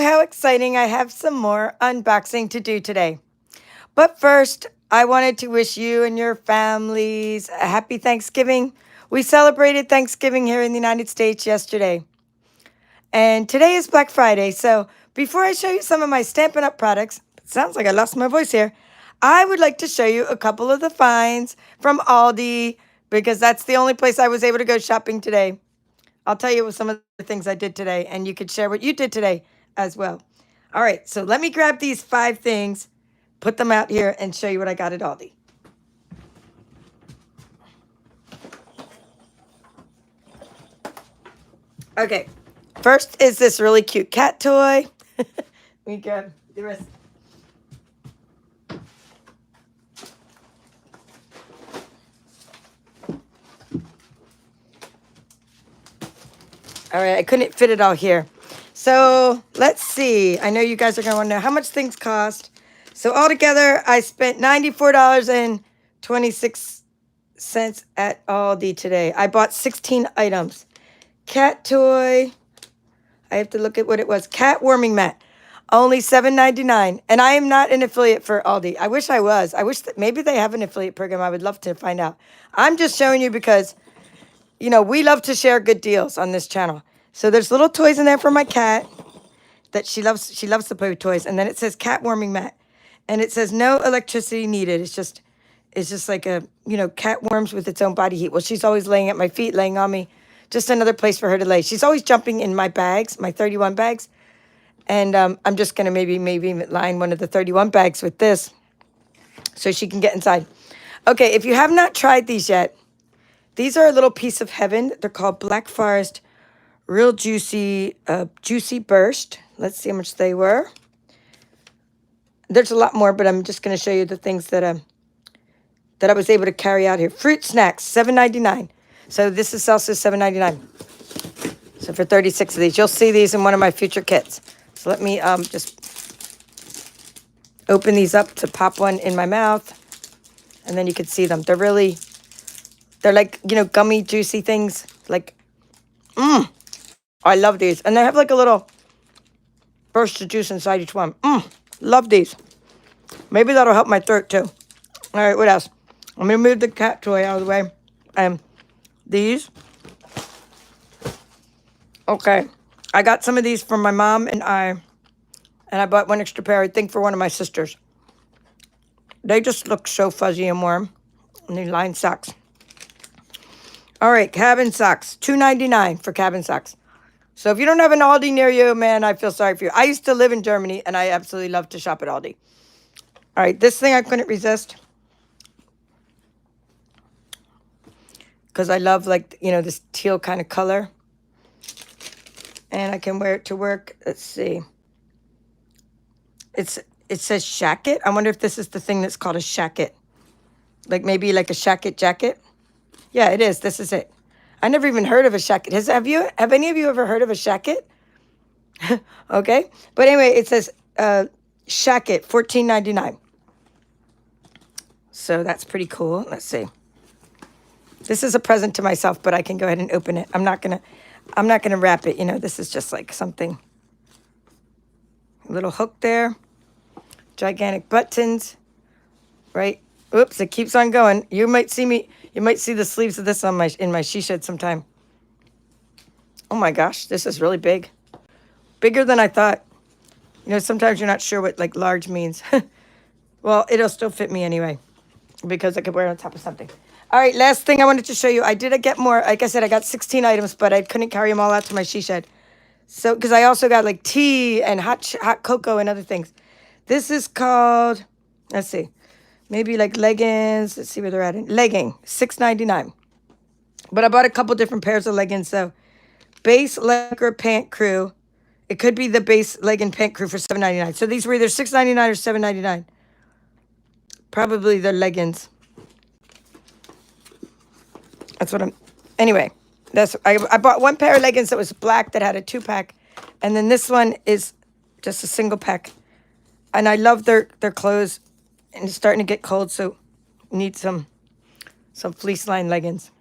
how exciting. I have some more unboxing to do today. But first, I wanted to wish you and your families a happy Thanksgiving. We celebrated Thanksgiving here in the United States yesterday. And today is Black Friday. So before I show you some of my Stampin' Up! Products, it sounds like I lost my voice here, I would like to show you a couple of the finds from Aldi because that's the only place I was able to go shopping today. I'll tell you some of the things I did today, and you could share what you did today as well. All right, so let me grab these 5 things, put them out here, and show you what I got at Aldi. Okay, first is this really cute cat toy. We grab the rest. All right, I couldn't fit it all here. So let's see. I know you guys are going to want to know how much things cost. So altogether, I spent $94.26 at Aldi today. I bought 16 items. Cat toy. I have to look at what it was. Cat warming mat. Only $7.99. And I am not an affiliate for Aldi. I wish I was. I wish that maybe they have an affiliate program. I would love to find out. I'm just showing you because we love to share good deals on this channel. So there's little toys in there for my cat that she loves. She loves to play with toys. And then it says cat warming mat. And it says no electricity needed. It's just like a, cat warms with its own body heat. Well, she's always laying at my feet, laying on me. Just another place for her to lay. She's always jumping in my bags, my 31 bags. And I'm just going to maybe line one of the 31 bags with this so she can get inside. Okay, if you have not tried these yet, these are a little piece of heaven. They're called Black Forest Real Juicy Burst. Let's see how much they were. There's a lot more, but I'm just going to show you the things that I was able to carry out here. Fruit snacks, $7.99. So this is also $7.99. So for 36 of these, you'll see these in one of my future kits. So let me just open these up to pop one in my mouth, and then you can see them. They're like, gummy, juicy things. Like, I love these. And they have like a little burst of juice inside each one. Love these. Maybe that'll help my throat too. All right, what else? I'm going to move the cat toy out of the way. These. Okay. I got some of these from my mom and I bought one extra pair, I think, for one of my sisters. They just look so fuzzy and warm. And these lined socks. All right, cabin socks. $2.99 for cabin socks. So if you don't have an Aldi near you, man, I feel sorry for you. I used to live in Germany, and I absolutely love to shop at Aldi. All right, this thing I couldn't resist. Because I love, like, this teal kind of color. And I can wear it to work. Let's see. It says shacket. I wonder if this is the thing that's called a shacket. Like maybe like a shacket jacket. Yeah, it is. This is it. I never even heard of a shacket. Have any of you ever heard of a shacket? Okay. But anyway, it says shacket, $14.99. So that's pretty cool. Let's see. This is a present to myself, but I can go ahead and open it. I'm not gonna wrap it. This is just like something. A little hook there. Gigantic buttons. Right. Oops, it keeps on going. You might see the sleeves of this in my she shed sometime. Oh my gosh, this is really big. Bigger than I thought. Sometimes you're not sure what like large means. Well, it'll still fit me anyway because I could wear it on top of something. All right, last thing I wanted to show you. I did get more. Like I said, I got 16 items, but I couldn't carry them all out to my she shed. So, because I also got like tea and hot cocoa and other things. This is called, let's see, maybe like leggings. Let's see where they're at. Legging, $6.99. But I bought a couple different pairs of leggings. So, base legging pant crew. It could be the base legging pant crew for $7.99. So these were either $6.99 or $7.99. Probably the leggings. That's what anyway, I bought one pair of leggings that was black that had a 2-pack. And then this one is just a single pack. And I love their clothes. And it's starting to get cold, so you need some fleece line leggings.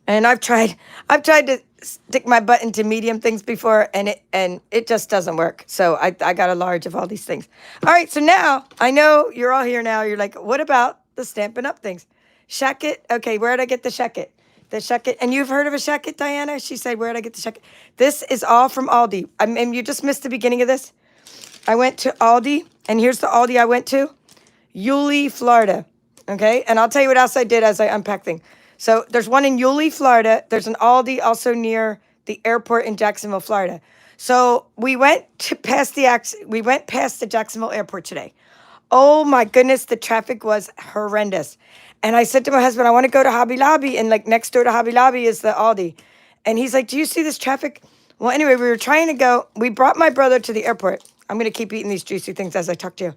And I've tried to stick my butt into medium things before, and it just doesn't work. So I got a large of all these things. All right, so now I know you're all here now. You're like, what about the Stampin' Up things? Shacket. Okay, where did I get the Shacket? The Shacket. And you've heard of a Shacket, Diana? She said, where did I get the Shacket? This is all from Aldi. I mean, you just missed the beginning of this. I went to Aldi, and here's the Aldi I went to. Yulee, Florida. Okay, and I'll tell you what else I did as I unpack things. So there's one in Yulee, Florida. There's an Aldi also near the airport in Jacksonville, Florida. So we went past the Jacksonville airport today. Oh my goodness, the traffic was horrendous. And I said to my husband, I want to go to Hobby Lobby, and like next door to Hobby Lobby is the Aldi. And he's like, do you see this traffic? Well, anyway, we were trying to go. We brought my brother to the airport. I'm going to keep eating these juicy things as I talk to you.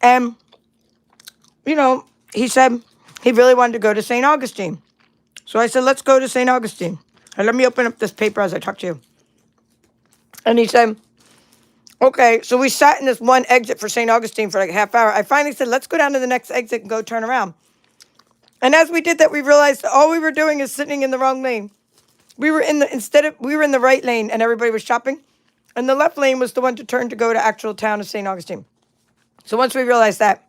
And, you know, he said he really wanted to go to St. Augustine. So I said, let's go to St. Augustine. And let me open up this paper as I talk to you. And he said, okay. So we sat in this one exit for St. Augustine for like a half hour. I finally said, let's go down to the next exit and go turn around. And as we did that, we realized all we were doing is sitting in the wrong lane. We were in the right lane, and everybody was shopping. And the left lane was the one to turn to go to actual town of St. Augustine. So once we realized that,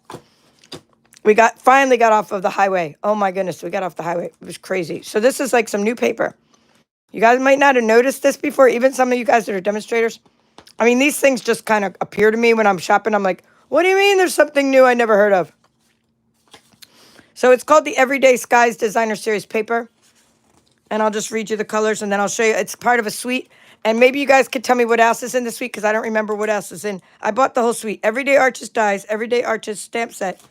we finally got off of the highway. Oh my goodness, we got off the highway. It was crazy. So this is like some new paper. You guys might not have noticed this before, even some of you guys that are demonstrators. I mean, these things just kind of appear to me when I'm shopping. I'm like, what do you mean there's something new I never heard of? So it's called the Everyday Skies Designer Series paper. And I'll just read you the colors, and then I'll show you. It's part of a suite. And maybe you guys could tell me what else is in the suite, because I don't remember what else is in. I bought the whole suite. Everyday Arches Dies, Everyday Arches Stamp Set,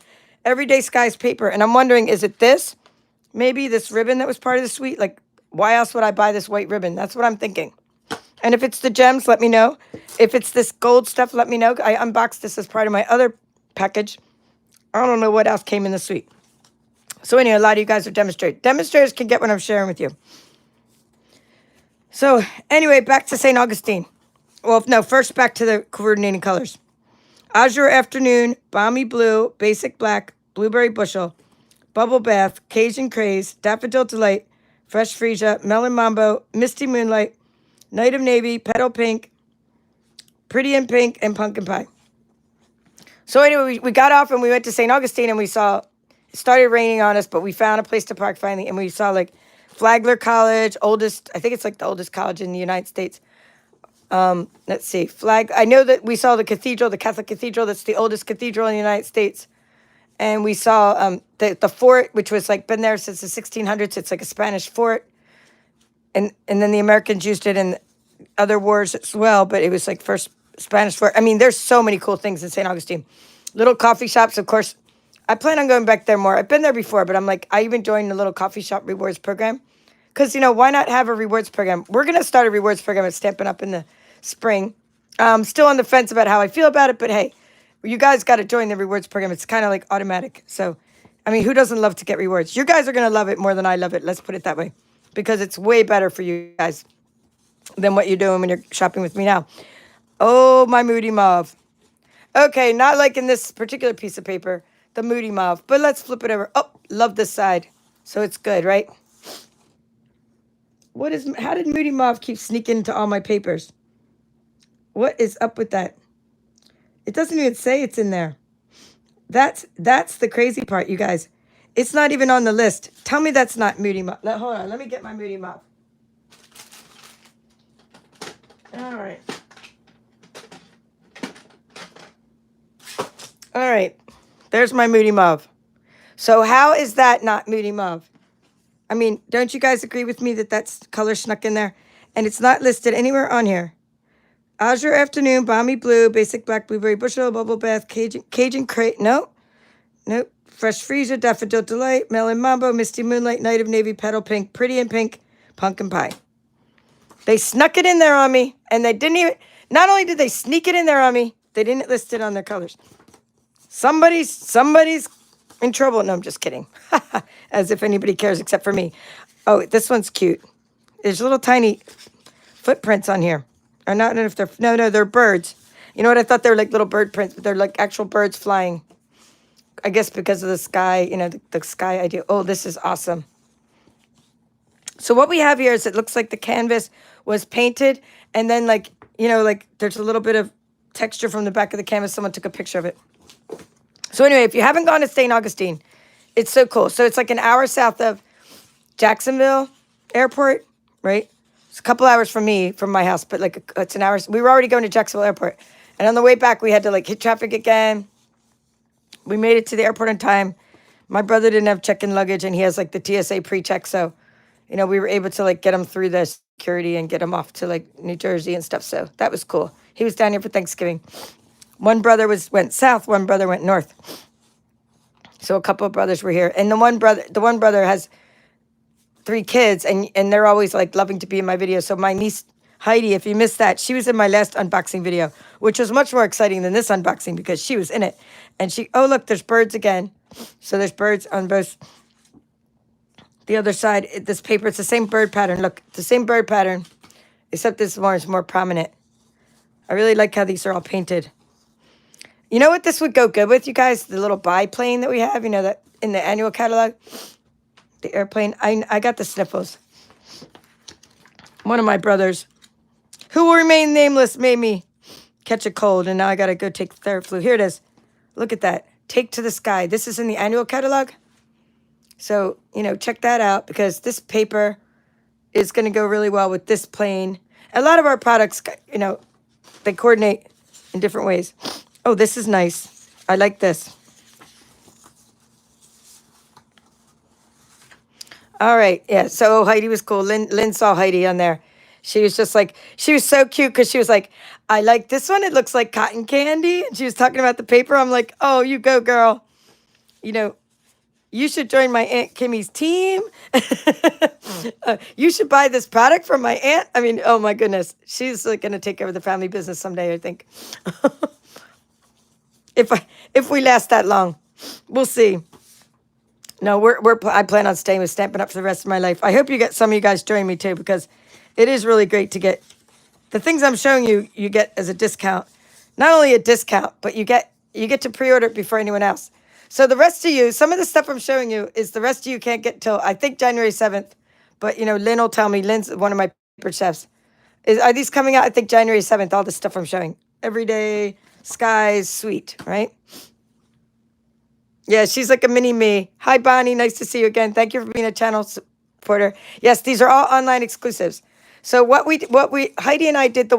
Everyday Skies paper. And I'm wondering, is it this? Maybe this ribbon that was part of the suite? Like, why else would I buy this white ribbon? That's what I'm thinking. And if it's the gems, let me know. If it's this gold stuff, let me know. I unboxed this as part of my other package. I don't know what else came in the suite. So anyway, a lot of you guys are demonstrators. Demonstrators can get what I'm sharing with you. So anyway, back to St. Augustine. Well, no, first back to the coordinating colors. Azure Afternoon, Balmy Blue, Basic Black, Blueberry Bushel, Bubble Bath, Cajun Craze, Daffodil Delight, Fresh Freesia, Melon Mambo, Misty Moonlight, Night of Navy, Petal Pink, Pretty in Pink, and Pumpkin Pie. So anyway, we got off and we went to St. Augustine, and we saw, it started raining on us, but we found a place to park finally, and we saw like Flagler College, I think it's like the oldest college in the United States. Let's see, I know that we saw the cathedral, the Catholic Cathedral, that's the oldest cathedral in the United States. And we saw the fort, which was like been there since the 1600s. It's like a Spanish fort. And then the Americans used it in other wars as well, but it was like first Spanish fort. I mean, there's so many cool things in St. Augustine. Little coffee shops, of course. I plan on going back there more. I've been there before, but I'm like, I even joined the little coffee shop rewards program. Because, you know, why not have a rewards program? We're going to start a rewards program at Stampin' Up! In the spring. Still on the fence about how I feel about it, but hey, you guys got to join the rewards program. It's kind of like automatic. So, I mean, who doesn't love to get rewards? You guys are going to love it more than I love it. Let's put it that way. Because it's way better for you guys than what you're doing when you're shopping with me now. Oh, my Moody Mauve. Okay, not like in this particular piece of paper, the Moody Mauve. But let's flip it over. Oh, love this side. So it's good, right? How did Moody Mauve keep sneaking into all my papers? What is up with that? It doesn't even say it's in there. That's the crazy part, you guys. It's not even on the list. Tell me that's not Moody Mauve. Hold on, let me get my Moody Mauve. All right. All right. There's my Moody Mauve. So how is that not Moody Mauve? I mean, don't you guys agree with me that that's color snuck in there? And it's not listed anywhere on here. Azure Afternoon, Balmy Blue, Basic Black, Blueberry Bushel, Bubble Bath, Cajun Crate. Nope. Fresh Freesia, Daffodil Delight, Melon Mambo, Misty Moonlight, Night of Navy, Petal Pink, Pretty in Pink, Pumpkin Pie. They snuck it in there on me, and they didn't even, not only did they sneak it in there on me, they didn't list it on their colors. Somebody's in trouble. No, I'm just kidding. As if anybody cares except for me. Oh, this one's cute. There's little tiny footprints on here. Or not if they're, no, they're birds. You know what? I thought they were like little bird prints, but they're like actual birds flying. I guess because of the sky, you know, the sky idea. Oh, this is awesome. So what we have here is it looks like the canvas was painted, and then like, like there's a little bit of texture from the back of the canvas. Someone took a picture of it. So anyway, if you haven't gone to St. Augustine, it's so cool. So it's like an hour south of Jacksonville Airport, right? It's a couple hours from my house, but like it's an hour. We were already going to Jacksonville Airport. And on the way back, we had to like hit traffic again. We made it to the airport on time. My brother didn't have check-in luggage, and he has like the TSA pre-check. So, we were able to like get him through the security and get him off to like New Jersey and stuff. So that was cool. He was down here for Thanksgiving. One brother went south, one brother went north. So a couple of brothers were here. And the one brother has 3 kids, and they're always like loving to be in my video. So my niece Heidi, if you missed that, she was in my last unboxing video, which was much more exciting than this unboxing because she was in it. And oh look, there's birds again. So there's birds on both the other side. This paper, it's the same bird pattern. Look, it's the same bird pattern, except this one is more prominent. I really like how these are all painted. You know what this would go good with, you guys? The little biplane that we have, that in the annual catalog. The airplane. I got the sniffles. One of my brothers, who will remain nameless, made me catch a cold, and now I got to go take Theraflu. Here it is. Look at that. Take to the Sky. This is in the annual catalog. So, check that out because this paper is going to go really well with this plane. A lot of our products, they coordinate in different ways. Oh, this is nice. I like this. All right. Yeah. So Heidi was cool. Lynn saw Heidi on there. She was just like, she was so cute because she was like, I like this one. It looks like cotton candy. And she was talking about the paper. I'm like, oh, you go, girl. You should join my Aunt Kimmy's team. You should buy this product from my aunt. I mean, oh my goodness. She's like going to take over the family business someday, I think. If we last that long, we'll see. No, I plan on staying with Stampin' Up for the rest of my life. I hope you get some of you guys join me too, because it is really great to get the things I'm showing you. You get as a discount, not only a discount, but you get to pre-order it before anyone else. So the rest of you, some of the stuff I'm showing you is the rest of you can't get till I think January 7th. But Lynn will tell me. Lynn's one of my paper chefs. Are these coming out? I think January 7th. All the stuff I'm showing. Everyday Skies Sweet, right? Yeah, she's like a mini me. Hi, Bonnie. Nice to see you again. Thank you for being a channel supporter. Yes, these are all online exclusives. So Heidi and I did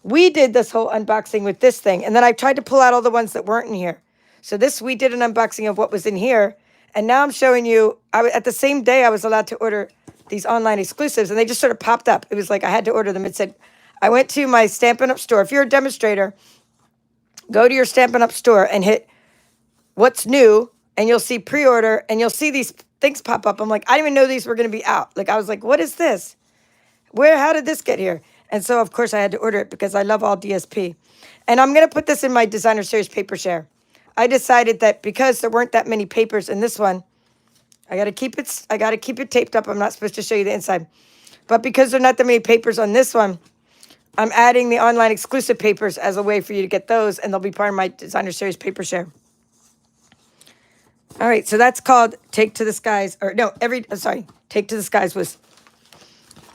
we did this whole unboxing with this thing. And then I tried to pull out all the ones that weren't in here. So we did an unboxing of what was in here. And now I'm showing you, at the same day, I was allowed to order these online exclusives. And they just sort of popped up. It was like I had to order them. It said, I went to my Stampin' Up store. If you're a demonstrator, go to your Stampin' Up store and hit what's new, and you'll see pre-order, and you'll see these things pop up. I'm like, I didn't even know these were going to be out. Like, I was like, what is this? How did this get here? And so, of course, I had to order it because I love all DSP. And I'm going to put this in my Designer Series paper share. I decided that because there weren't that many papers in this one, I got to keep it taped up. I'm not supposed to show you the inside. But because there are not that many papers on this one, I'm adding the online exclusive papers as a way for you to get those, and they'll be part of my Designer Series paper share. All right, so that's called Take to the Skies, Take to the Skies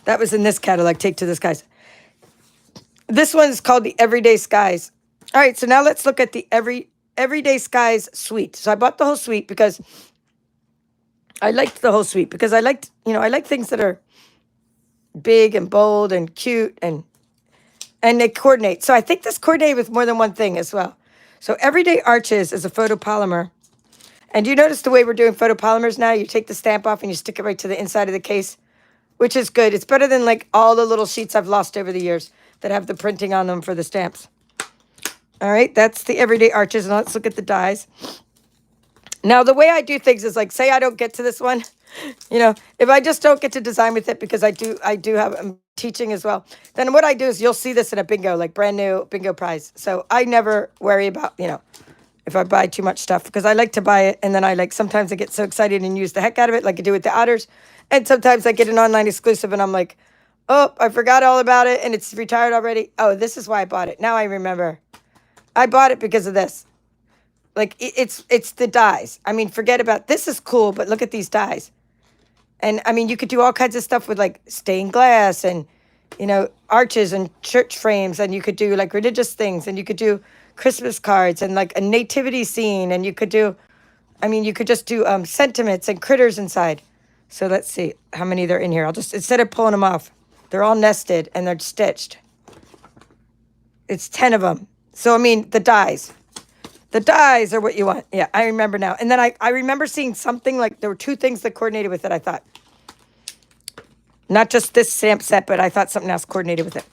that was in this catalog, Take to the Skies. This one is called the Everyday Skies. All right, so now let's look at the Everyday Skies suite. So I bought the whole suite because I liked the whole suite because I like things that are big and bold and cute and they coordinate. So I think this coordinated with more than one thing as well. So Everyday Arches is a photopolymer. And do you notice the way we're doing photopolymers now? You take the stamp off and you stick it right to the inside of the case, which is good. It's better than like all the little sheets I've lost over the years that have the printing on them for the stamps. All right, that's the Everyday Arches. Now let's look at the dies. Now, the way I do things is like, say I don't get to this one, if I just don't get to design with it because I'm teaching as well, then what I do is you'll see this in a bingo, like brand new bingo prize. So I never worry about, if I buy too much stuff because I like to buy it. And then sometimes I get so excited and use the heck out of it like I do with the otters. And sometimes I get an online exclusive and I'm like, oh, I forgot all about it and it's retired already. Oh, this is why I bought it. Now I remember. I bought it because of this. Like it's the dies. I mean, forget about, this is cool, but look at these dies. And I mean, you could do all kinds of stuff with like stained glass and, you know, arches and church frames. And you could do like religious things. And you could do Christmas cards and like a nativity scene. And you could do, I mean, you could just do sentiments and critters inside. So let's see how many there are in here. I'll just, instead of pulling them off, they're all nested and they're stitched. It's 10 of them. So, I mean, the dies. The dies are what you want. Yeah, I remember now. And then I remember seeing something like there were two things that coordinated with it, I thought. Not just this stamp set, but I thought something else coordinated with it.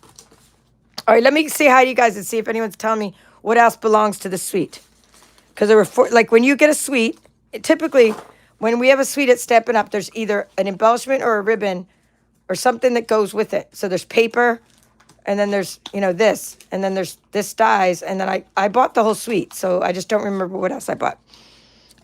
All right, let me say hi to you guys and see if anyone's telling me what else belongs to the suite. Because there were four, like when you get a suite, typically when we have a suite at Stampin' Up, there's either an embellishment or a ribbon or something that goes with it. So there's paper, and then there's, you know, this, and then there's this dies, and then I bought the whole suite, so I just don't remember what else I bought.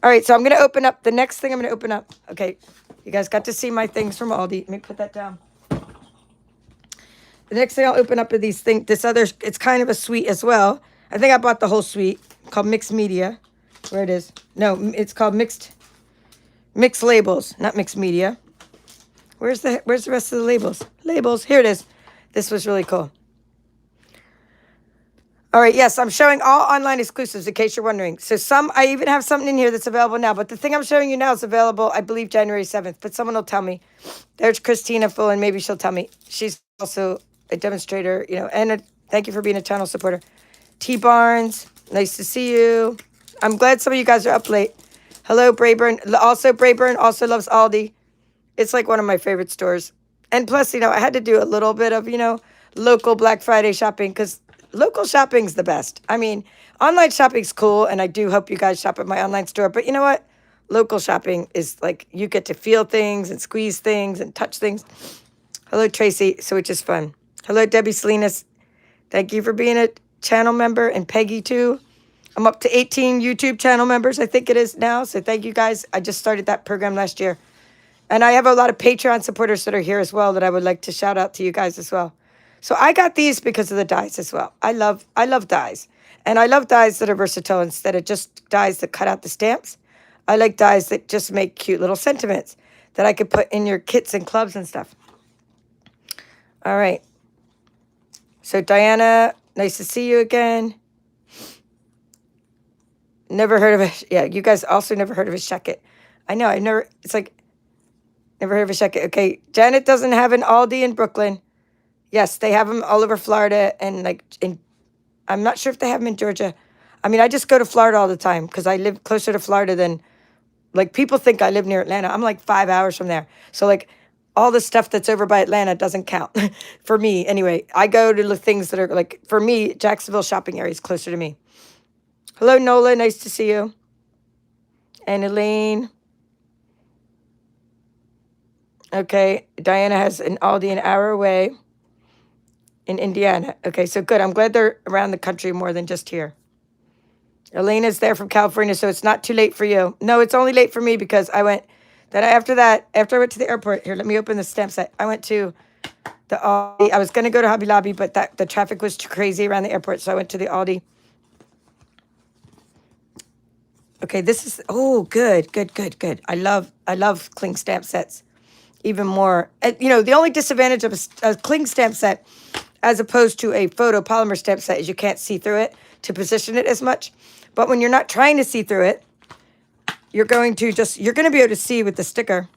All right, so I'm going to open up, the next thing I'm going to open up, okay, you guys got to see my things from Aldi. Let me put that down. The next thing I'll open up are these things, this other, it's kind of a suite as well. I think I bought the whole suite, called Mixed Media. Where it is? No, it's called Mixed Labels, not Mixed Media. Where's the rest of the labels? Labels, here it is. This was really cool. All right, yes, I'm showing all online exclusives in case you're wondering. So I even have something in here that's available now, but the thing I'm showing you now is available, I believe, January 7th, but someone will tell me. There's Christina Full, and maybe she'll tell me. She's also a demonstrator, you know, and thank you for being a channel supporter. T. Barnes, nice to see you. I'm glad some of you guys are up late. Hello, Brayburn. Also, Brayburn also loves Aldi. It's like one of my favorite stores. And plus, you know, I had to do a little bit of, you know, local Black Friday shopping because local shopping's the best. I mean, online shopping's cool, and I do hope you guys shop at my online store. But you know what? Local shopping is like you get to feel things and squeeze things and touch things. Hello, Tracy. So which is fun. Hello, Debbie Salinas. Thank you for being a channel member, and Peggy too. I'm up to 18 YouTube channel members, I think it is now. So thank you guys. I just started that program last year. And I have a lot of Patreon supporters that are here as well that I would like to shout out to you guys as well. So I got these because of the dies as well. I love dies. And I love dies that are versatile instead of just dies that cut out the stamps. I like dies that just make cute little sentiments that I could put in your kits and clubs and stuff. All right. So Diana, nice to see you again. Never heard of it. Yeah, you guys also never heard of a Shecket. I know, it's like, never heard of a Shecket. Okay, Janet doesn't have an Aldi in Brooklyn. Yes, they have them all over Florida, and like, I'm not sure if they have them in Georgia. I mean, I just go to Florida all the time because I live closer to Florida than, like, people think I live near Atlanta. I'm like 5 hours from there. So like, all the stuff that's over by Atlanta doesn't count for me. Anyway, I go to the things that are like, for me, Jacksonville shopping area is closer to me. Hello, Nola. Nice to see you. And Elaine. Okay. Diana has an Aldi an hour away in Indiana. Okay, so good. I'm glad they're around the country more than just here. Elena's there from California, so it's not too late for you. No, it's only late for me because I went... After I went to the airport... Here, let me open the stamp set. I went to the Aldi. I was going to go to Hobby Lobby, but the traffic was too crazy around the airport, so I went to the Aldi. Okay, this is, oh, good. I love cling stamp sets even more. And, you know, the only disadvantage of a cling stamp set as opposed to a photo polymer stamp set is you can't see through it to position it as much. But when you're not trying to see through it, you're going to be able to see with the sticker.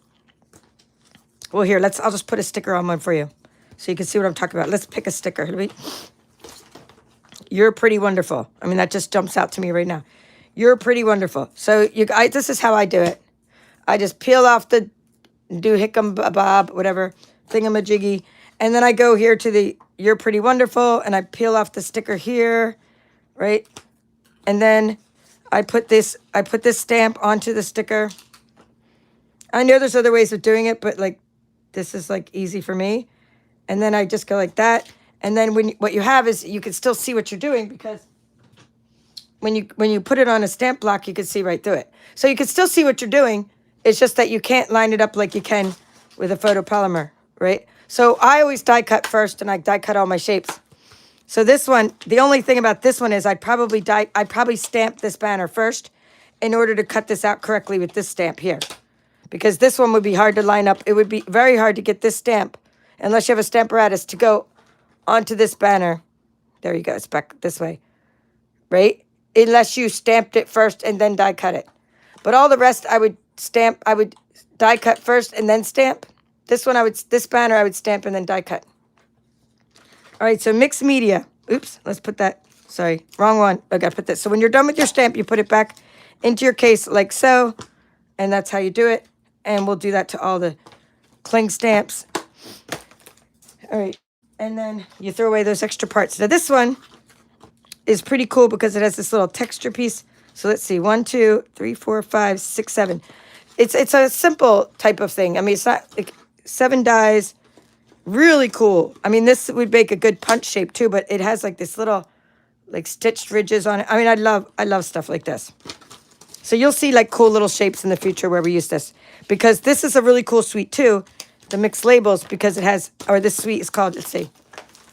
Well, here, I'll just put a sticker on one for you so you can see what I'm talking about. Let's pick a sticker. You're pretty wonderful. I mean, that just jumps out to me right now. You're pretty wonderful. So this is how I do it. I just peel off the hickam bob, whatever, thingamajiggy. And then I go here to the You're Pretty Wonderful, and I peel off the sticker here, right? And then I put this stamp onto the sticker. I know there's other ways of doing it, but like this is like easy for me. And then I just go like that. And then what you have is you can still see what you're doing because when you put it on a stamp block, you can see right through it. So you can still see what you're doing. It's just that you can't line it up like you can with a photopolymer, right? So I always die cut first, and I die cut all my shapes. So this one, the only thing about this one is I'd probably stamp this banner first in order to cut this out correctly with this stamp here. because this one would be hard to line up. It would be very hard to get this stamp, unless you have a Stamparatus, to go onto this banner. There you go. It's back this way, right? Unless you stamped it first and then die cut it. But all the rest, I would die cut first and then stamp. This banner, I would stamp and then die cut. All right, so mixed media. Oops, let's put that. Sorry, wrong one. I gotta put this. So when you're done with your stamp, you put it back into your case like so, and that's how you do it. And we'll do that to all the cling stamps. All right, and then you throw away those extra parts. Now this one is pretty cool because it has this little texture piece. So let's see, 1, 2, 3, 4, 5, 6, 7. It's a simple type of thing. I mean, it's not like 7 dies. Really cool. I mean, this would make a good punch shape too, but it has like this little like stitched ridges on it. I mean, I love stuff like this. So you'll see like cool little shapes in the future where we use this, because this is a really cool suite too, the mixed labels, because it has, or this suite is called, let's see,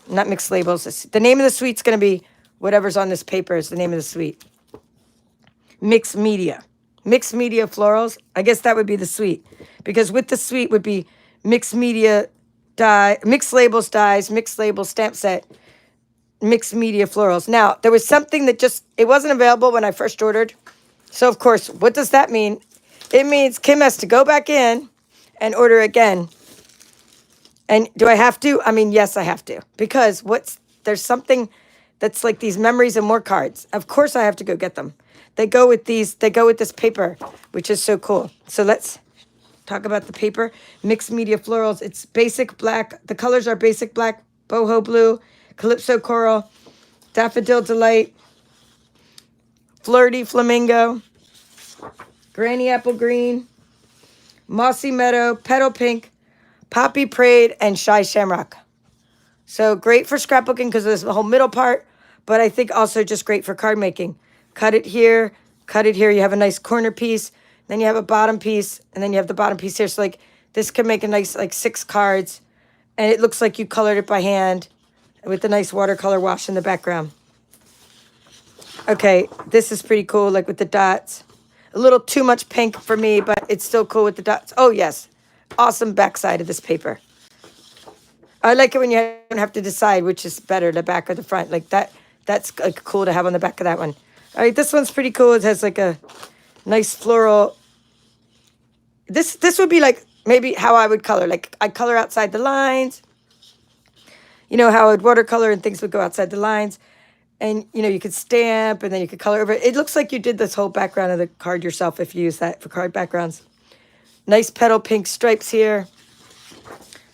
not mixed labels. The name of the suite's going to be whatever's on this paper is the name of the suite. Mixed media florals. I guess that would be the suite, because with the suite would be mixed media die, mixed labels dies, mixed labels stamp set, mixed media florals. Now, there was something that it wasn't available when I first ordered. So, of course, what does that mean? It means Kim has to go back in and order again. And do I have to? I mean, yes, I have to. Because there's something that's like these memories and more cards. Of course, I have to go get them. They go with this paper, which is so cool. So let's talk about the paper. Mixed media florals. It's basic black. The colors are basic black, boho blue, calypso coral, daffodil delight, flirty flamingo, granny apple green, mossy meadow, petal pink, poppy parade, and shy shamrock. So great for scrapbooking because there's the whole middle part, but I think also just great for card making. Cut it here, you have a nice corner piece, then you have a bottom piece, and then you have the bottom piece here. So like this can make a nice like 6 cards, and it looks like you colored it by hand with the nice watercolor wash in the background. Okay, this is pretty cool, like with the dots. A little too much pink for me, but it's still cool with the dots. Oh yes, awesome backside of this paper. I like it when you don't have to decide which is better, the back or the front. Like that. That's like cool to have on the back of that one. All right, this one's pretty cool. It has like a nice floral. This would be like maybe how I would color. Like I color outside the lines. You know how I would watercolor and things would go outside the lines. And, you know, you could stamp and then you could color over it. It looks like you did this whole background of the card yourself if you use that for card backgrounds. Nice petal pink stripes here.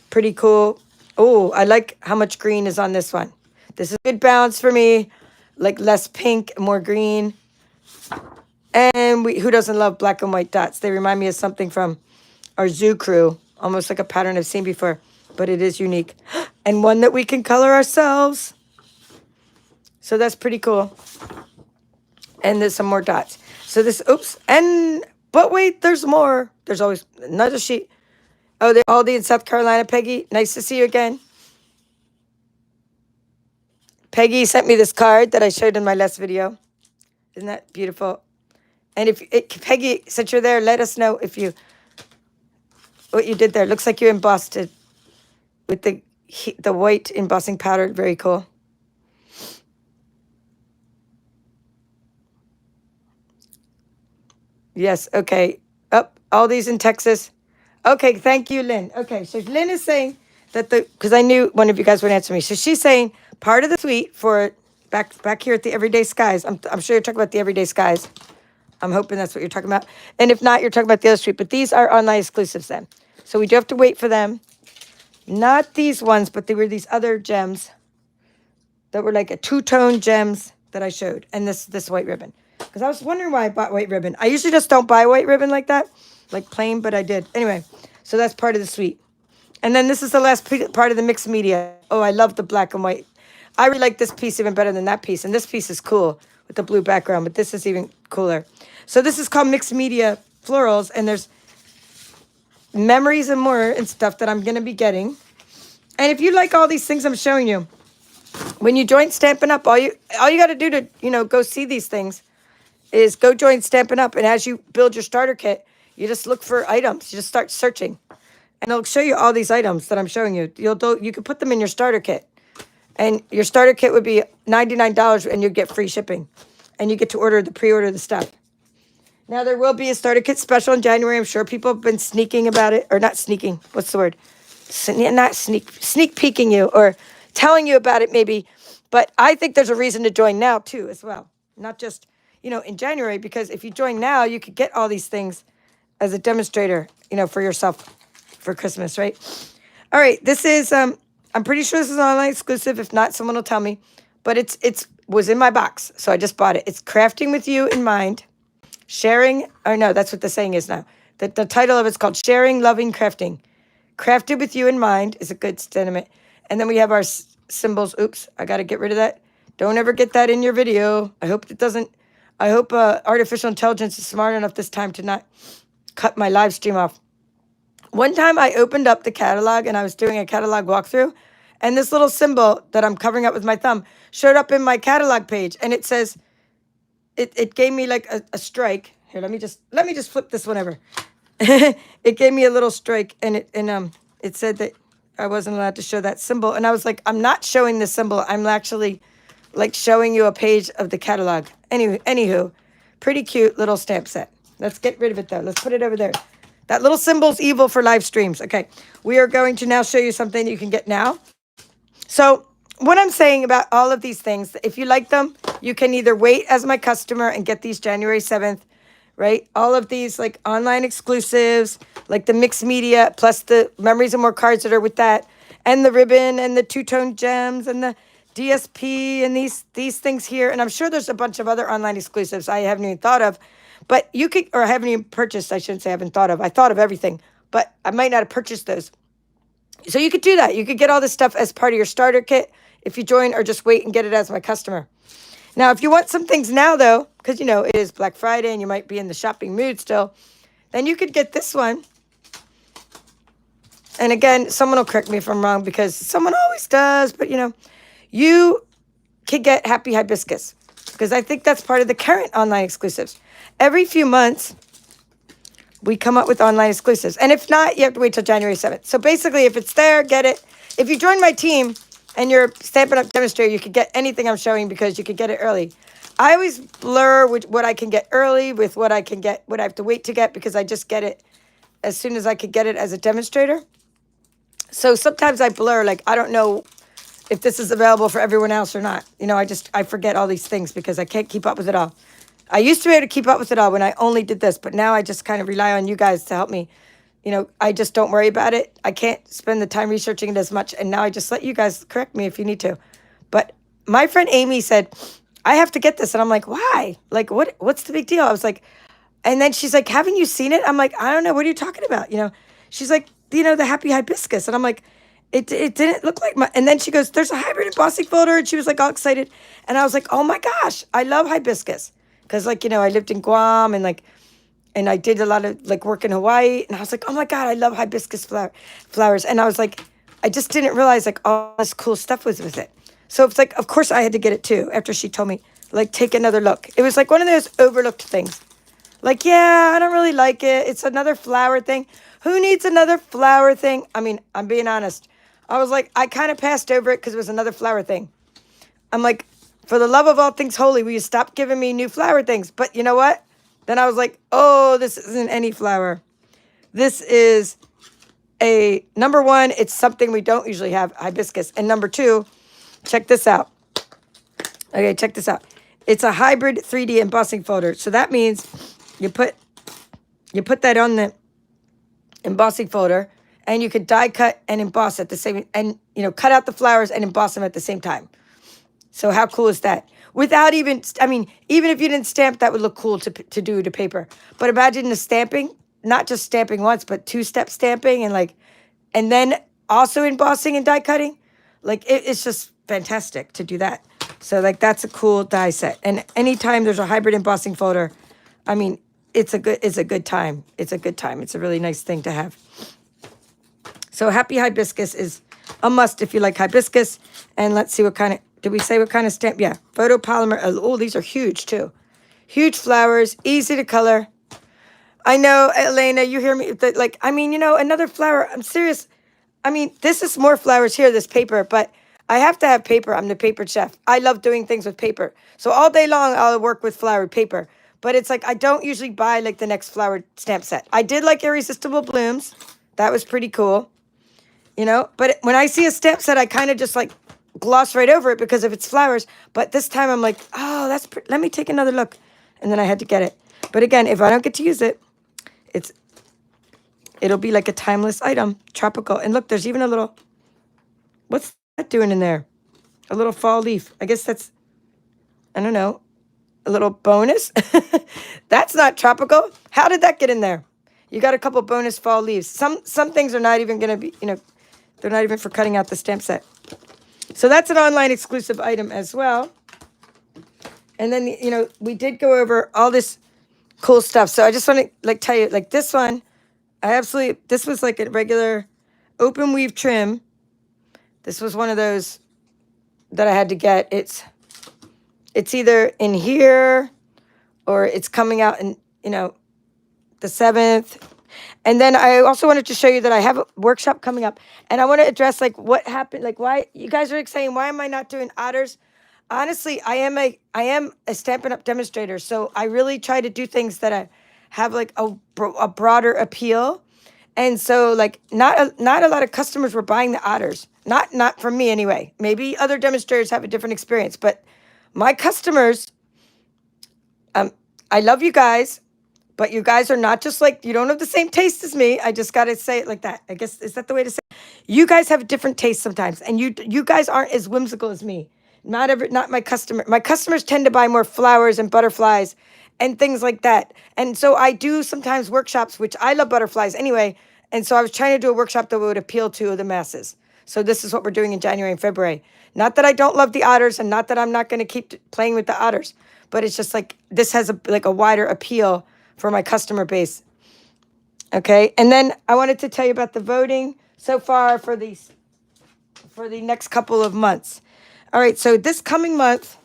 Pretty cool. Oh, I like how much green is on this one. This is a good balance for me. Like less pink, more green. And who doesn't love black and white dots? They remind me of something from our zoo crew. Almost like a pattern I've seen before. But it is unique. And one that we can color ourselves. So that's pretty cool. And there's some more dots. So this, oops. But wait, there's more. There's always another sheet. Oh, they're Aldi in South Carolina, Peggy. Nice to see you again. Peggy sent me this card that I showed in my last video. Isn't that beautiful? And Peggy, since you're there, let us know what you did there. Looks like you embossed it with the white embossing powder. Very cool. Yes, okay. All these in Texas. Okay, thank you, Lynn. Okay, so Lynn is saying that because I knew one of you guys would answer me. So she's saying part of the suite for back here at the Everyday Skies. I'm sure you're talking about the Everyday Skies. I'm hoping that's what you're talking about. And if not, you're talking about the other suite. But these are online exclusives then. So we do have to wait for them. Not these ones, but they were these other gems that were like a two-tone gems that I showed. And this white ribbon. Because I was wondering why I bought white ribbon. I usually just don't buy white ribbon like that. Like plain, but I did. Anyway, so that's part of the suite. And then this is the last part of the mixed media. Oh, I love the black and white. I really like this piece even better than that piece. And this piece is cool with the blue background, but this is even cooler. So this is called Mixed Media Florals, and there's memories and more and stuff that I'm going to be getting. And if you like all these things I'm showing you, when you join Stampin' Up, all you got to do to, go see these things is go join Stampin' Up. And as you build your starter kit, You just look for items. You just start searching. And it'll show you all these items that I'm showing you. You could put them in your starter kit. And your starter kit would be $99 and you get free shipping. And you get to pre-order the stuff. Now there will be a starter kit special in January. I'm sure people have been sneaking about it. Or not sneaking. What's the word? Not sneak peeking you or telling you about it maybe. But I think there's a reason to join now too as well. Not just, in January. Because if you join now, you could get all these things as a demonstrator, for yourself for Christmas, right? All right, this is, I'm pretty sure this is an online exclusive. If not, someone will tell me. But it's was in my box, so I just bought it. It's Crafting with You in Mind. Sharing, or no, that's what the saying is now. The title of it's called Sharing, Loving, Crafting. Crafted with You in Mind is a good sentiment. And then we have our symbols. Oops, I got to get rid of that. Don't ever get that in your video. I hope it doesn't. I hope artificial intelligence is smart enough this time to not cut my live stream off. One time I opened up the catalog and I was doing a catalog walkthrough, and this little symbol that I'm covering up with my thumb showed up in my catalog page, and it says, it gave me like a strike. Here, let me just flip this one over. It gave me a little strike, and it said that I wasn't allowed to show that symbol, and I was like, I'm not showing this symbol. I'm actually like showing you a page of the catalog. Anywho, pretty cute little stamp set. Let's get rid of it though. Let's put it over there. That little symbol's evil for live streams. Okay, we are going to now show you something you can get now. So what I'm saying about all of these things, if you like them, you can either wait as my customer and get these January 7th, right? All of these like online exclusives, like the mixed media, plus the memories and more cards that are with that, and the ribbon and the two-tone gems and the DSP and these things here. And I'm sure there's a bunch of other online exclusives I haven't even thought of. But you could, or I haven't even purchased, I shouldn't say I haven't thought of. I thought of everything, but I might not have purchased those. So you could do that. You could get all this stuff as part of your starter kit if you join, or just wait and get it as my customer. Now, if you want some things now, though, because, it is Black Friday and you might be in the shopping mood still, then you could get this one. And again, someone will correct me if I'm wrong, because someone always does, but, you could get Happy Hibiscus, because I think that's part of the current online exclusives. Every few months, we come up with online exclusives. And if not, you have to wait till January 7th. So basically, if it's there, get it. If you join my team and you're Stampin' Up! Demonstrator, you could get anything I'm showing because you could get it early. I always blur what I can get early with what I have to wait to get, because I just get it as soon as I could get it as a demonstrator. So sometimes I blur, like I don't know if this is available for everyone else or not. I forget all these things because I can't keep up with it all. I used to be able to keep up with it all when I only did this, but now I just kind of rely on you guys to help me. I just don't worry about it. I can't spend the time researching it as much, and now I just let you guys correct me if you need to. But my friend Amy said, I have to get this, and I'm like, why? Like, what's the big deal? I was like, and then she's like, haven't you seen it? I'm like, I don't know. What are you talking about? She's like, the Happy Hibiscus, and I'm like, it didn't look like my, and then she goes, there's a hybrid embossing folder, and she was like all excited, and I was like, oh my gosh, I love hibiscus. Because, I lived in Guam and I did a lot of, work in Hawaii. And I was like, oh, my God, I love hibiscus flowers. And I was like, I just didn't realize, all this cool stuff was with it. So it's like, of course, I had to get it, too, after she told me, take another look. It was like one of those overlooked things. Yeah, I don't really like it. It's another flower thing. Who needs another flower thing? I mean, I'm being honest. I was like, I kind of passed over it because it was another flower thing. I'm like, for the love of all things holy, will you stop giving me new flower things? But you know what? Then I was like, oh, this isn't any flower. This is number one, it's something we don't usually have, hibiscus. And number two, check this out. Okay, check this out. It's a hybrid 3D embossing folder. So that means you put that on the embossing folder, and you could die cut and emboss at the same, and cut out the flowers and emboss them at the same time. So how cool is that? Without even if you didn't stamp, that would look cool to do to paper. But imagine the stamping, not just stamping once, but two-step stamping and then also embossing and die cutting. It's just fantastic to do that. So that's a cool die set. And anytime there's a hybrid embossing folder, it's a good time. It's a good time. It's a really nice thing to have. So Happy Hibiscus is a must if you like hibiscus. And let's see what kind of, did we say what kind of stamp? Yeah, photopolymer. Oh, these are huge too. Huge flowers, easy to color. I know, Elena, you hear me? Like, I mean, another flower. I'm serious. I mean, this is more flowers here, this paper, but I have to have paper. I'm the paper chef. I love doing things with paper. So all day long, I'll work with flowered paper. But it's like, I don't usually buy like the next flowered stamp set. I did like Irresistible Blooms. That was pretty cool, But when I see a stamp set, I kind of just like gloss right over it because of its flowers. But this time I'm like, oh, let me take another look. And then I had to get it. But again, if I don't get to use it, it'll be like a timeless item, tropical. And look, there's even a little, what's that doing in there? A little fall leaf. I guess that's, I don't know, a little bonus. That's not tropical. How did that get in there? You got a couple bonus fall leaves. Some things are not even going to be, they're not even for cutting out the stamp set. So that's an online exclusive item as well. And then, we did go over all this cool stuff. So I just want to tell you, this one, this was like a regular open weave trim. This was one of those that I had to get. It's either in here or it's coming out in, the 7th. And then I also wanted to show you that I have a workshop coming up, and I want to address what happened, why you guys are saying, why am I not doing otters? Honestly, I am a Stampin' Up demonstrator, so I really try to do things that I have a broader appeal. And so not a lot of customers were buying the otters. Not from me anyway. Maybe other demonstrators have a different experience, but my customers, I love you guys, but you guys are not just you don't have the same taste as me. I just got to say it like that. I guess, is that the way to say it? You guys have different tastes sometimes, and you guys aren't as whimsical as me. Not my customer. My customers tend to buy more flowers and butterflies and things like that. And so I do sometimes workshops, which I love butterflies anyway. And so I was trying to do a workshop that would appeal to the masses. So this is what we're doing in January and February. Not that I don't love the otters, and not that I'm not going to keep playing with the otters, but it's just this has a wider appeal for my customer base. Okay. And then I wanted to tell you about the voting so far for the next couple of months. All right. So this coming month,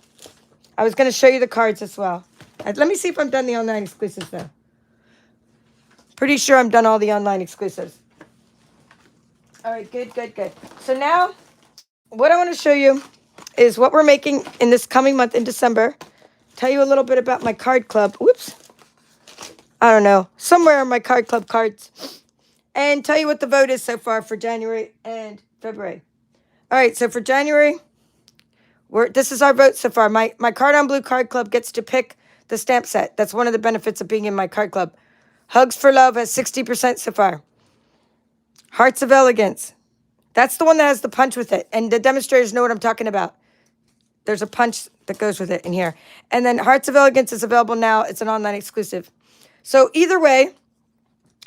I was going to show you the cards as well. Let me see if I'm done the online exclusives though. Pretty sure I'm done all the online exclusives. All right, good. So now what I want to show you is what we're making in this coming month in December. Tell you a little bit about my card club. Whoops. I don't know. Somewhere on my card club cards. And tell you what the vote is so far for January and February. All right, so for January, this is our vote so far. My Card on Blue card club gets to pick the stamp set. That's one of the benefits of being in my card club. Hugs for Love has 60% so far. Hearts of Elegance. That's the one that has the punch with it. And the demonstrators know what I'm talking about. There's a punch that goes with it in here. And then Hearts of Elegance is available now. It's an online exclusive. So either way,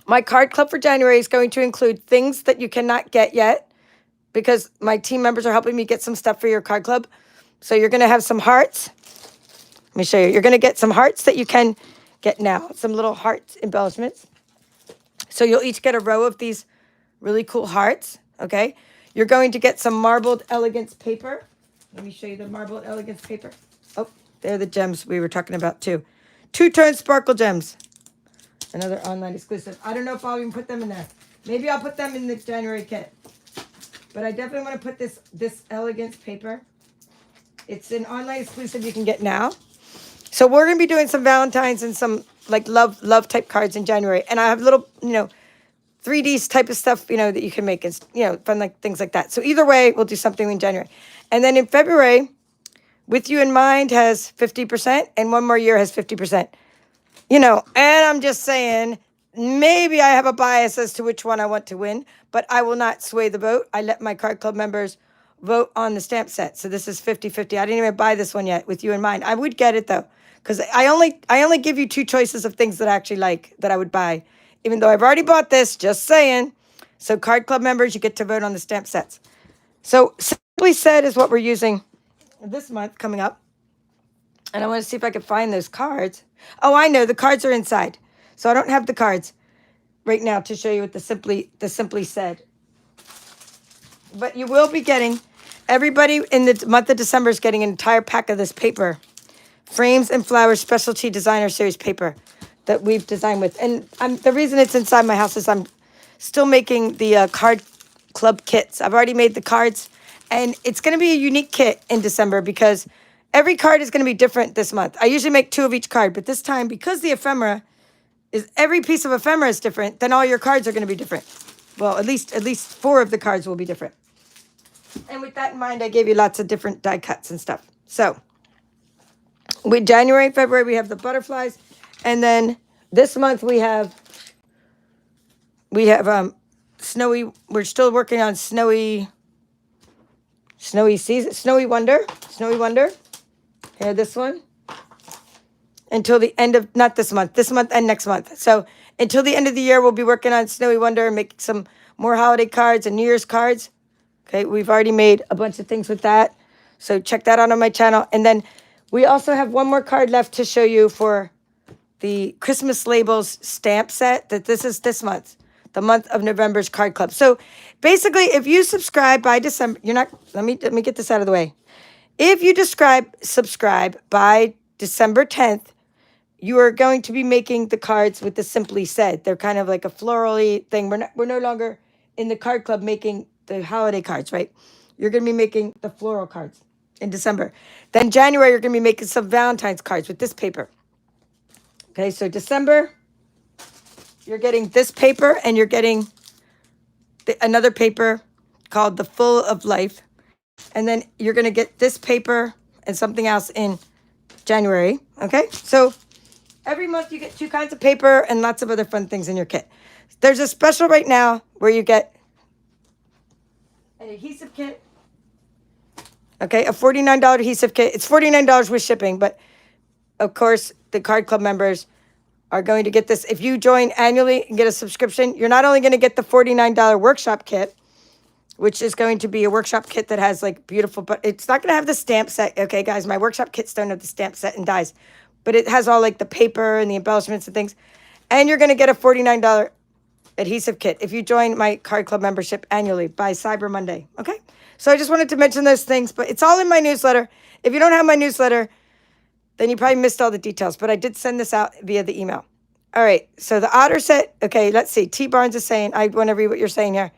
my card club for January is going to include things that you cannot get yet because my team members are helping me get some stuff for your card club. So you're going to have some hearts. Let me show you. You're going to get some hearts that you can get now. Some little heart embellishments. So you'll each get a row of these really cool hearts. Okay. You're going to get some Marbled Elegance paper. Let me show you the Marbled Elegance paper. Oh, they're the gems we were talking about too. Two-tone sparkle gems. Another online exclusive. I don't know if I'll even put them in there. Maybe I'll put them in the January kit. But I definitely want to put this Elegance paper. It's an online exclusive you can get now. So we're going to be doing some Valentine's and some love type cards in January. And I have little, 3D type of stuff, that you can make and, fun things like that. So either way, we'll do something in January. And then in February, With You in Mind has 50% and One More Year has 50%. And I'm just saying, maybe I have a bias as to which one I want to win, but I will not sway the vote. I let my card club members vote on the stamp set. So this is 50-50. I didn't even buy this one yet, With You in Mind. I would get it though, because I only give you two choices of things that I actually like that I would buy, even though I've already bought this, just saying. So card club members, you get to vote on the stamp sets. So Simply Said is what we're using this month coming up. And I want to see if I can find those cards. Oh, I know. The cards are inside. So I don't have the cards right now to show you what the Simply Said. But you will be getting, everybody in the month of December is getting an entire pack of this paper. Frames and Flowers Specialty Designer Series paper. that we've designed with. And the reason it's inside my house is I'm still making the card club kits. I've already made the cards, and it's going to be a unique kit in December because every card is going to be different this month. I usually make 2 of each card, but this time, because the ephemera is, every piece of ephemera is different, then all your cards are going to be different. Well, at least 4 of the cards will be different. And with that in mind, I gave you lots of different die cuts and stuff. So with January, February, we have the butterflies. And then this month we have snowy, we're still working on snowy season, snowy wonder. Here, this one. Until the end of, not this month and next month. So until the end of the year, we'll be working on Snowy Wonder and making some more holiday cards and New Year's cards. Okay, we've already made a bunch of things with that. So check that out on my channel. And then we also have one more card left to show you for the Christmas labels stamp set that this is this month, the month of November's card club. So basically, if you subscribe by December, let me get this out of the way. If you subscribe by December 10th, you are going to be making the cards with the Simply Said. They're kind of like a floral-y thing. We're no longer in the card club making the holiday cards, right? You're going to be making the floral cards in December. Then January, you're going to be making some Valentine's cards with this paper. Okay, so December, you're getting this paper, and you're getting another paper called The Full of Life. And then you're going to get this paper and something else in January. Okay, so every month you get 2 kinds of paper and lots of other fun things in your kit. There's a special right now where you get an adhesive kit. Okay, a $49 adhesive kit. It's $49 with shipping, but of course, the Card Club members are going to get this. If you join annually and get a subscription, you're not only going to get the $49 workshop kit, which is going to be a workshop kit that has like beautiful, but it's not going to have the stamp set. Okay, guys, my workshop kits don't have the stamp set and dies, but it has all like the paper and the embellishments and things. And you're going to get a $49 adhesive kit if you join my Card Club membership annually by Cyber Monday. Okay, so I just wanted to mention those things, but it's all in my newsletter. If you don't have my newsletter, then you probably missed all the details, but I did send this out via the email. All right, so the otter set. Okay, let's see. T. Barnes is saying, I want to read what you're saying here.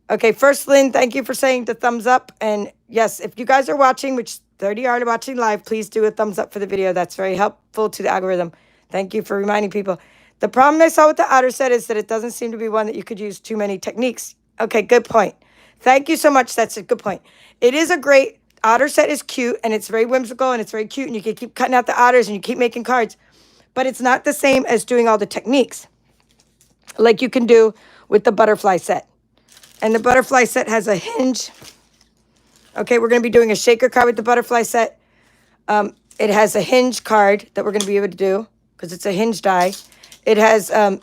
Okay, first, Lynn, thank you for saying the thumbs up. And yes, if you guys are watching, which 30 are watching live, please do a thumbs up for the video. That's very helpful to the algorithm. Thank you for reminding people. The problem I saw with the otter set is that it doesn't seem to be one that you could use too many techniques. Okay, good point. Thank you so much. That's a good point. It is a great, otter set is cute, and it's very whimsical, and it's very cute, and you can keep cutting out the otters, and you keep making cards. But it's not the same as doing all the techniques like you can do with the butterfly set. And the butterfly set has a hinge. Okay, we're going to be doing a shaker card with the butterfly set. It has a hinge card that we're going to be able to do because it's a hinge die. It has, and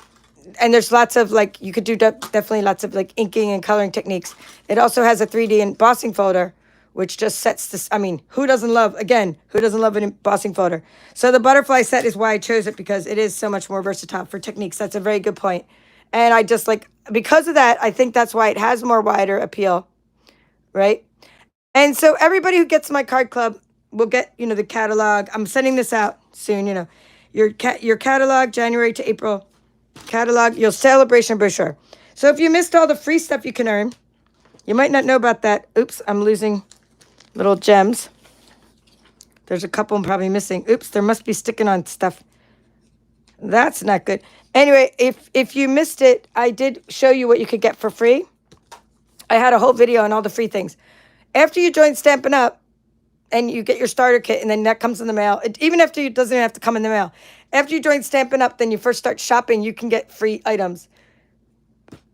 there's lots of like, you could do definitely lots of like inking and coloring techniques. It also has a 3D embossing folder, which just sets this, I mean, who doesn't love an embossing folder? So the butterfly set is why I chose it, because it is so much more versatile for techniques. That's a very good point. And I just like, because of that, I think that's why it has more wider appeal, right? And so everybody who gets my card club will get, you know, the catalog. I'm sending this out soon, you know, your catalog, January to April catalog, your celebration brochure. So if you missed all the free stuff you can earn, you might not know about that. Oops, I'm losing little gems. There's a couple I'm probably missing. Oops, there must be sticking on stuff. That's not good. Anyway, if you missed it, I did show you what you could get for free. I had a whole video on all the free things. After you join Stampin' Up, and you get your starter kit, and then that comes in the mail. Even after it doesn't have to come in the mail. After you join Stampin' Up, then you first start shopping, you can get free items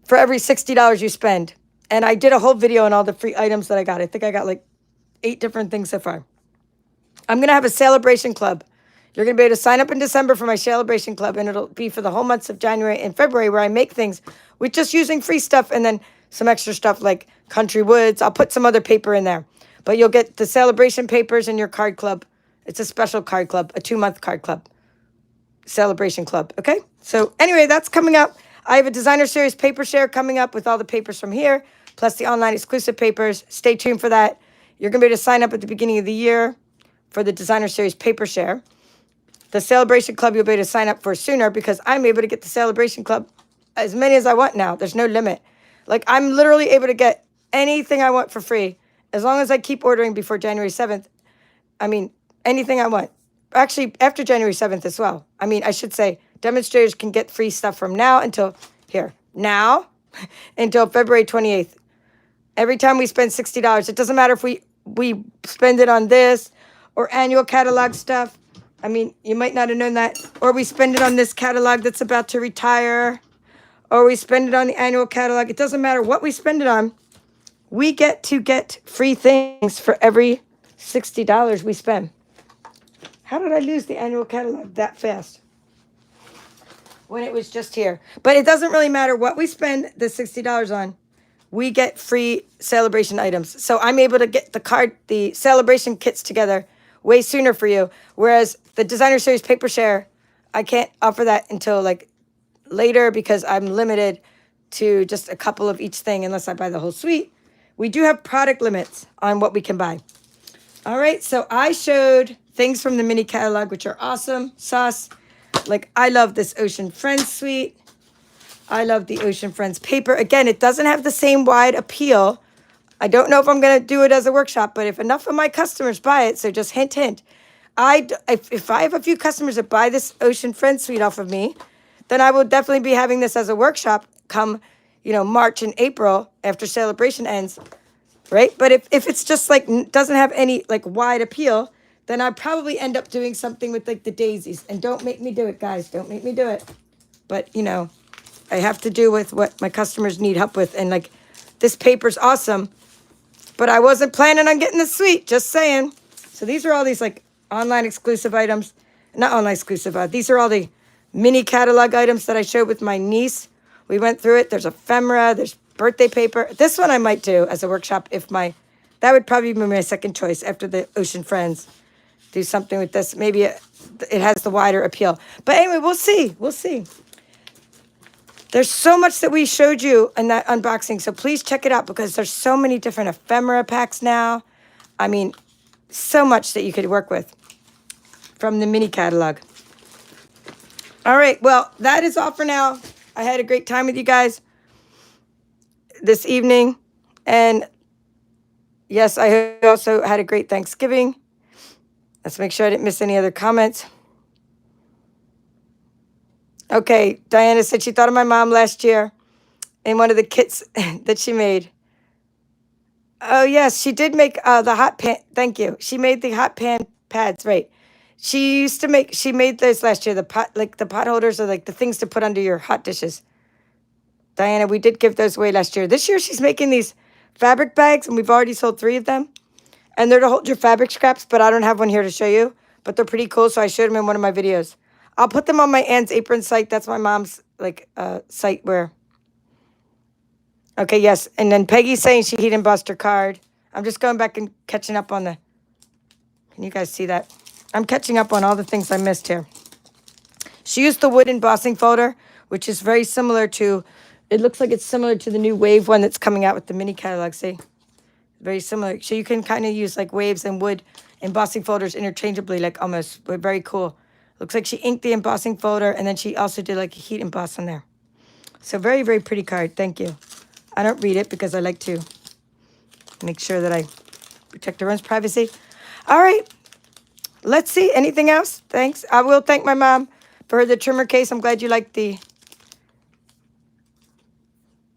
for every $60 you spend. And I did a whole video on all the free items that I got. I think I got like 8 different things so far. I'm going to have a celebration club. You're going to be able to sign up in December for my celebration club, and it'll be for the whole months of January and February, where I make things with just using free stuff and then some extra stuff like Country Woods. I'll put some other paper in there. But you'll get the celebration papers in your card club. It's a special card club, a 2-month card club, celebration club, okay? So anyway, that's coming up. I have a designer series paper share coming up with all the papers from here, plus the online exclusive papers. Stay tuned for that. You're going to be able to sign up at the beginning of the year for the designer series paper share. The Celebration Club, you'll be able to sign up for sooner because I'm able to get the Celebration Club as many as I want now. There's no limit. Like, I'm literally able to get anything I want for free as long as I keep ordering before January 7th. I mean, anything I want. Actually, after January 7th as well. I mean, I should say demonstrators can get free stuff from now until now until February 28th. Every time we spend $60, it doesn't matter if we spend it on this or annual catalog stuff. I mean, you might not have known that. Or we spend it on this catalog that's about to retire. Or we spend it on the annual catalog. It doesn't matter what we spend it on. We get to get free things for every $60 we spend. How did I lose the annual catalog that fast? When it was just here. But it doesn't really matter what we spend the $60 on. We get free celebration items. So I'm able to get the celebration kits together way sooner for you. Whereas the Designer Series Paper Share, I can't offer that until like later because I'm limited to just a couple of each thing unless I buy the whole suite. We do have product limits on what we can buy. All right, so I showed things from the mini catalog, which are awesome sauce. Like, I love this Ocean Friends suite. I love the Ocean Friends paper. Again, it doesn't have the same wide appeal. I don't know if I'm going to do it as a workshop, but if enough of my customers buy it, so just hint, hint. If I have a few customers that buy this Ocean Friends suite off of me, then I will definitely be having this as a workshop come, March and April after celebration ends, right? But if it's just like doesn't have any like wide appeal, then I'd probably end up doing something with like the daisies. And don't make me do it, guys. Don't make me do it. But, I have to do with what my customers need help with. And like, this paper's awesome, but I wasn't planning on getting the suite, just saying. So these are all these like online exclusive items. Not online exclusive, these are all the mini catalog items that I showed with my niece. We went through it. There's ephemera, there's birthday paper. This one I might do as a workshop that would probably be my second choice after the Ocean Friends. Do something with this. Maybe it has the wider appeal. But anyway, we'll see. We'll see. There's so much that we showed you in that unboxing, so please check it out because there's so many different ephemera packs now. I mean, so much that you could work with from the mini catalog. All right, well, that is all for now. I had a great time with you guys this evening. And yes, I also had a great Thanksgiving. Let's make sure I didn't miss any other comments. Okay, Diana said she thought of my mom last year in one of the kits that she made. Oh, yes, she did make the hot pan. Thank you. She made the hot pan pads, right. She made those last year, the pot holders are like the things to put under your hot dishes. Diana, we did give those away last year. This year she's making these fabric bags, and we've already sold 3 of them. And they're to hold your fabric scraps, but I don't have one here to show you. But they're pretty cool, so I showed them in one of my videos. I'll put them on my Anne's Apron site. That's my mom's site where. Okay, yes. And then Peggy's saying she heat embossed her card. I'm just going back and catching up on the. Can you guys see that? I'm catching up on all the things I missed here. She used the wood embossing folder, which is very similar to. It looks like it's similar to the new Wave one that's coming out with the mini catalog. See, very similar. So you can kind of use like Waves and wood embossing folders interchangeably, like almost. But very cool. Looks like she inked the embossing folder, and then she also did like a heat emboss on there. So very, very pretty card. Thank you. I don't read it because I like to make sure that I protect everyone's privacy. All right. Let's see. Anything else? Thanks. I will thank my mom for the trimmer case. I'm glad you liked the...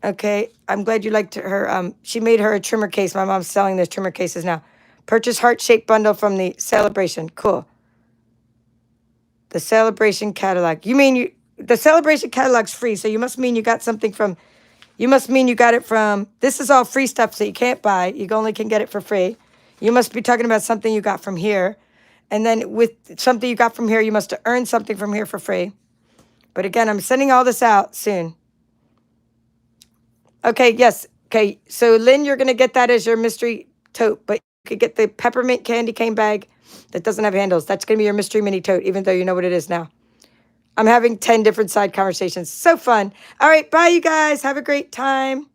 Okay. I'm glad you liked her. She made her a trimmer case. My mom's selling those trimmer cases now. Purchase heart-shaped bundle from the celebration. Cool. The celebration catalog. The celebration catalog's free, so you must mean you got something from, this is all free stuff that you can't buy. You only can get it for free. You must be talking about something you got from here. And then with something you got from here, you must have earned something from here for free. But again, I'm sending all this out soon. Okay, yes. Okay, so Lynn, you're going to get that as your mystery tote, but you could get the peppermint candy cane bag that doesn't have handles. That's going to be your mystery mini tote, even though you know what it is now. I'm having 10 different side conversations. So fun. All right, bye, you guys. Have a great time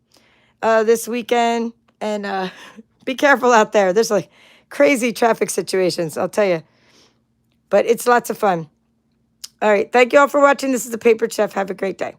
this weekend. And be careful out there. There's like crazy traffic situations, I'll tell you. But it's lots of fun. All right. Thank you all for watching. This is the Paper Chef. Have a great day.